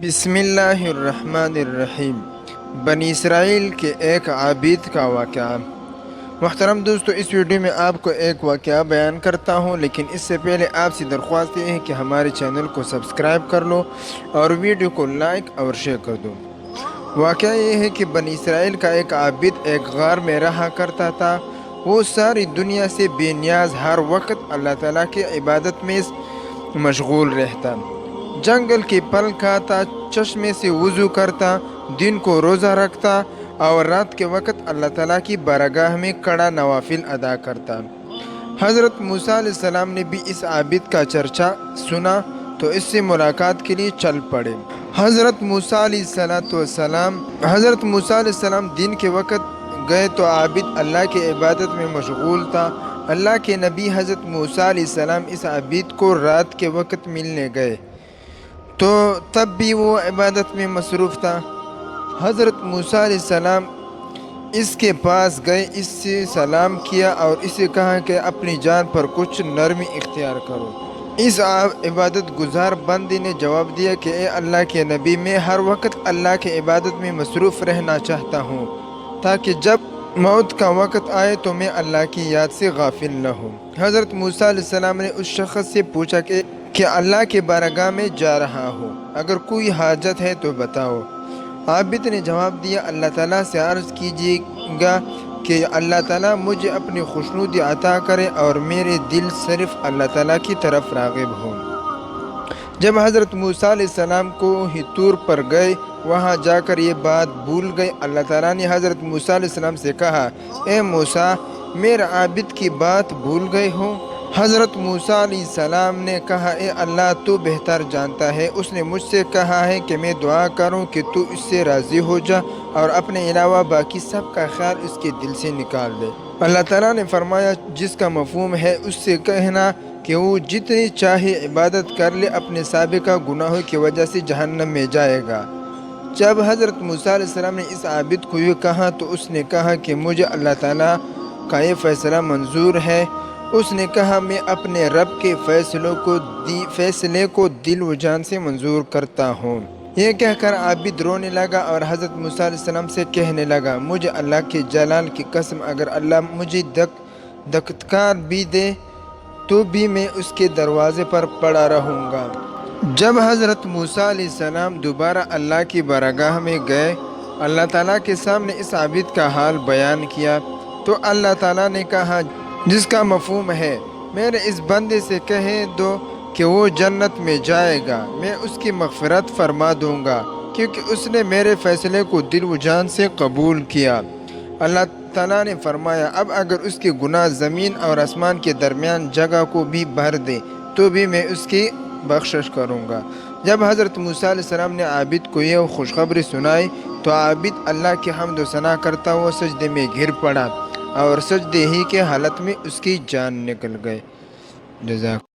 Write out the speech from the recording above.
بسم اللہ الرحمن الرحیم۔ بنی اسرائیل کے ایک عابد کا واقعہ۔ محترم دوستو، اس ویڈیو میں آپ کو ایک واقعہ بیان کرتا ہوں، لیکن اس سے پہلے آپ سے درخواست یہ ہے کہ ہمارے چینل کو سبسکرائب کر لو اور ویڈیو کو لائک اور شیئر کر دو۔ واقعہ یہ ہے کہ بنی اسرائیل کا ایک عابد ایک غار میں رہا کرتا تھا۔ وہ ساری دنیا سے بے نیاز ہر وقت اللہ تعالیٰ کی عبادت میں مشغول رہتا۔ جنگل کے پھل کھاتا، چشمے سے وضو کرتا، دن کو روزہ رکھتا اور رات کے وقت اللہ تعالیٰ کی بارگاہ میں کھڑا نوافل ادا کرتا۔ حضرت موسیٰ علیہ السلام نے بھی اس عابد کا چرچا سنا تو اس سے ملاقات کے لیے چل پڑے۔ حضرت موسیٰ علیہ السلام دن کے وقت گئے تو عابد اللہ کی عبادت میں مشغول تھا۔ اللہ کے نبی حضرت موسیٰ علیہ السلام اس عابد کو رات کے وقت ملنے گئے تو تب بھی وہ عبادت میں مصروف تھا۔ حضرت موسیٰ علیہ السلام اس کے پاس گئے، اس سے سلام کیا اور اسے کہا کہ اپنی جان پر کچھ نرمی اختیار کرو۔ اس عبادت گزار بندے نے جواب دیا کہ اے اللہ کے نبی، میں ہر وقت اللہ کی عبادت میں مصروف رہنا چاہتا ہوں تاکہ جب موت کا وقت آئے تو میں اللہ کی یاد سے غافل نہ ہوں۔ حضرت موسیٰ علیہ السلام نے اس شخص سے پوچھا کہ اللہ کے بارگاہ میں جا رہا ہوں، اگر کوئی حاجت ہے تو بتاؤ۔ عابد نے جواب دیا، اللہ تعالیٰ سے عرض کیجیے گا کہ اللہ تعالیٰ مجھے اپنی خوشنودی عطا کرے اور میرے دل صرف اللہ تعالیٰ کی طرف راغب ہوں۔ جب حضرت موسیٰ علیہ السلام کو ہی طور پر گئے، وہاں جا کر یہ بات بھول گئے۔ اللہ تعالیٰ نے حضرت موسیٰ علیہ السلام سے کہا، اے موسیٰ، میرے عابد کی بات بھول گئے ہو؟ حضرت موسیٰ علیہ السلام نے کہا، اے اللہ، تو بہتر جانتا ہے۔ اس نے مجھ سے کہا ہے کہ میں دعا کروں کہ تو اس سے راضی ہو جا اور اپنے علاوہ باقی سب کا خیال اس کے دل سے نکال دے۔ اللہ تعالیٰ نے فرمایا، جس کا مفہوم ہے اس سے کہنا کہ وہ جتنی چاہے عبادت کر لے، اپنے سابقہ گناہوں کی وجہ سے جہنم میں جائے گا۔ جب حضرت موسیٰ علیہ السلام نے اس عابد کو یہ کہا تو اس نے کہا کہ مجھے اللہ تعالیٰ کا یہ فیصلہ منظور ہے۔ اس نے کہا، میں اپنے رب کے فیصلے کو دل و جان سے منظور کرتا ہوں۔ یہ کہہ کر عابد رونے لگا اور حضرت موسیٰ علیہ السلام سے کہنے لگا، مجھے اللہ کے جلال کی قسم، اگر اللہ مجھے دھتکار بھی دے تو بھی میں اس کے دروازے پر پڑا رہوں گا۔ جب حضرت موسیٰ علیہ السلام دوبارہ اللہ کی بارگاہ میں گئے، اللہ تعالیٰ کے سامنے اس عابد کا حال بیان کیا تو اللہ تعالیٰ نے کہا، جس کا مفہوم ہے، میرے اس بندے سے کہہ دو کہ وہ جنت میں جائے گا، میں اس کی مغفرت فرما دوں گا کیونکہ اس نے میرے فیصلے کو دل و جان سے قبول کیا۔ اللہ تعالیٰ نے فرمایا، اب اگر اس کے گناہ زمین اور آسمان کے درمیان جگہ کو بھی بھر دے تو بھی میں اس کی بخشش کروں گا۔ جب حضرت موسیٰ علیہ السلام نے عابد کو یہ خوشخبری سنائی تو عابد اللہ کی حمد و ثنا کرتا ہوا سجدے میں گر پڑا اور سجدے ہی کے حالت میں اس کی جان نکل گئی۔ جزاک